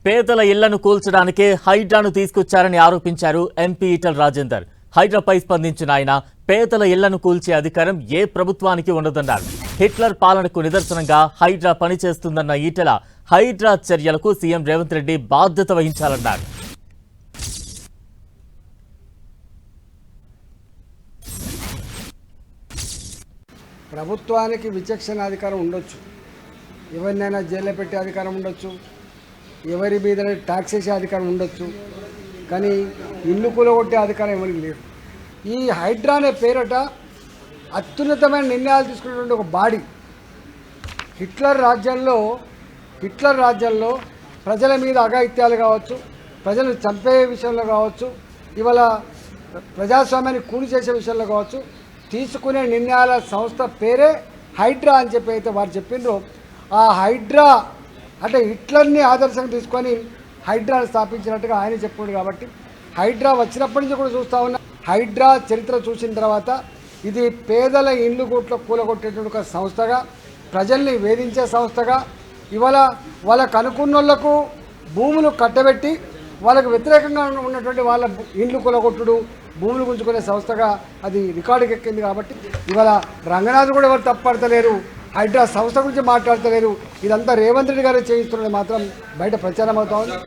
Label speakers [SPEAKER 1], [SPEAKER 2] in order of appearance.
[SPEAKER 1] పేదల ఇళ్లను కూల్చడానికే హైడ్రాను తీసుకొచ్చారని ఆరోపించారు ఎంపీ ఈటల రాజేందర్. హైడ్రాపై స్పందించిన ఆయన పేదల ఇళ్లను కూల్చే అధికారం ఏ ప్రభుత్వానికి ఉండదన్నారు. హిట్లర్ పాలనకు నిదర్శనంగా హైడ్రా పనిచేస్తుందన్న ఈటల హైడ్రా చర్యలకు సీఎం రేవంత్ రెడ్డి బాధ్యత వహించాలన్నారు.
[SPEAKER 2] ప్రభుత్వానికి విచక్షణ అధికారం ఉండొచ్చు, ఎవరినైనా జైల్లో పెట్టే అధికారం ఉండొచ్చు, ఎవరి మీద ట్యాక్స్ వేసే అధికారం ఉండొచ్చు, కానీ ఇల్లు కూలగొట్టే అధికారం ఎవరికి లేదు. ఈ హైడ్రా అనే పేరట అత్యున్నతమైన నిర్ణయాలు తీసుకున్నటువంటి ఒక బాడీ. హిట్లర్ రాజ్యంలో ప్రజల మీద అఘాయిత్యాలు కావచ్చు, ప్రజలు చంపే విషయంలో కావచ్చు, ఇవాళ ప్రజాస్వామ్యాన్ని కూలి చేసే విషయంలో కావచ్చు, తీసుకునే నిర్ణయాల సంస్థ పేరే హైడ్రా అని చెప్పి అయితే వారు చెప్పిండ్రో, ఆ హైడ్రా అంటే హిట్లర్ని ఆదర్శంగా తీసుకొని హైడ్రాను స్థాపించినట్టుగా ఆయన చెప్పిండు. కాబట్టి హైడ్రా వచ్చినప్పటి నుంచి కూడా చూస్తూ ఉన్నా. హైడ్రా చరిత్ర చూసిన తర్వాత ఇది పేదల ఇండ్లు కూలగొట్టేటువంటి ఒక సంస్థగా, ప్రజల్ని వేధించే సంస్థగా, ఇవాళ వాళ్ళకు అనుకున్నోళ్లకు భూములు కట్టబెట్టి వాళ్ళకు వ్యతిరేకంగా ఉన్నటువంటి వాళ్ళ ఇండ్లు కూలగొట్టుడు, భూములు గుంజుకునే సంస్థగా అది రికార్డుకి ఎక్కింది. కాబట్టి ఇవాళ రంగనాథ్ కూడా ఎవరు తప్పడతలేరు, హైడ్రా సంస్థ గురించి మాట్లాడతలేరు. ఇదంతా రేవంత్ రెడ్డి గారు చేయిస్తున్నది మాత్రం బయట ప్రచారం అవుతా ఉంది.